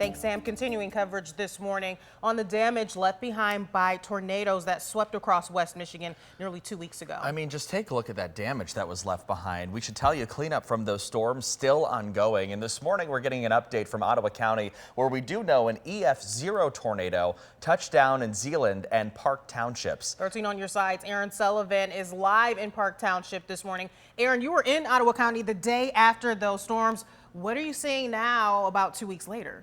Thanks, Sam. Continuing coverage this morning on the damage left behind by tornadoes that swept across West Michigan nearly 2 weeks ago. I mean, just take a look at that damage that was left behind. We should tell you, cleanup from those storms still ongoing. And this morning, we're getting an update from Ottawa County where we do know an EF0 tornado touched down in Zealand and Park Townships. 13 on your sides. Aaron Sullivan is live in Park Township this morning. Aaron, you were in Ottawa County the day after those storms. What are you seeing now about 2 weeks later?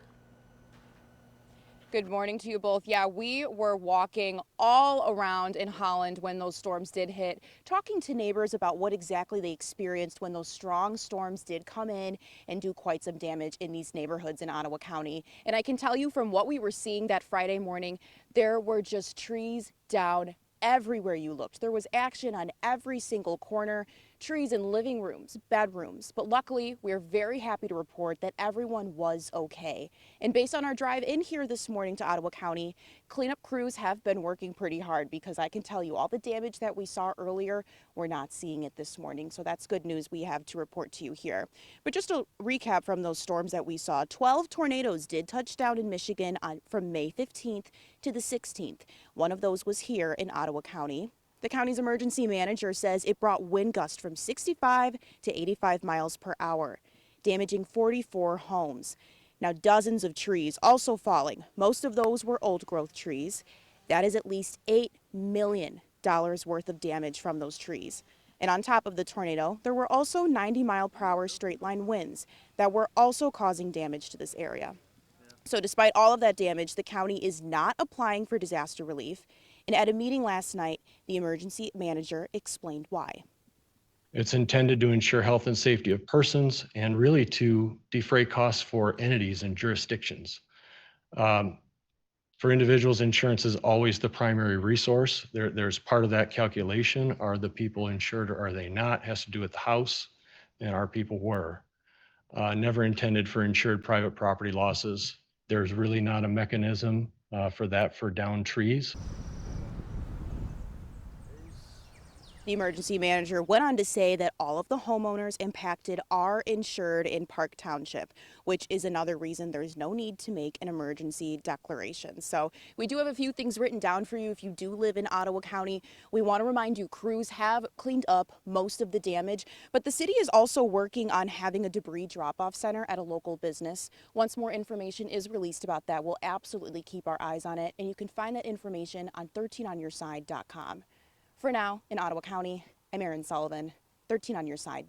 Good morning to you both. Yeah, we were walking all around in Holland when those storms did hit, talking to neighbors about what exactly they experienced when those strong storms did come in and do quite some damage in these neighborhoods in Ottawa County. And I can tell you from what we were seeing that Friday morning, there were just trees down everywhere you looked. There was action on every single corner, trees in living rooms, bedrooms. But luckily, we're very happy to report that everyone was okay. And based on our drive in here this morning to Ottawa County, cleanup crews have been working pretty hard because I can tell you all the damage that we saw earlier, we're not seeing it this morning. So that's good news we have to report to you here. But just a recap from those storms that we saw, 12 tornadoes did touch down in Michigan from May 15th to the 16th. One of those was here in Ottawa County. The county's emergency manager says it brought wind gusts from 65 to 85 miles per hour, damaging 44 homes. Now, dozens of trees also falling. Most of those were old growth trees. That is at least $8 million worth of damage from those trees. And on top of the tornado, there were also 90-mile-per-hour straight line winds that were also causing damage to this area. So despite all of that damage, the county is not applying for disaster relief. And at a meeting last night, the emergency manager explained why. It's intended to ensure health and safety of persons and really to defray costs for entities and jurisdictions. For individuals, insurance is always the primary resource. There's part of that calculation. Are the people insured or are they not? It has to do with the house, and our people were. Never intended for insured private property losses. There's really not a mechanism for that for downed trees. The emergency manager went on to say that all of the homeowners impacted are insured in Park Township, which is another reason there's no need to make an emergency declaration. So we do have a few things written down for you if you do live in Ottawa County. We want to remind you crews have cleaned up most of the damage, but the city is also working on having a debris drop-off center at a local business. Once more information is released about that, we'll absolutely keep our eyes on it, and you can find that information on 13onyourside.com. For now, in Ottawa County, I'm Aaron Sullivan, 13 on your side.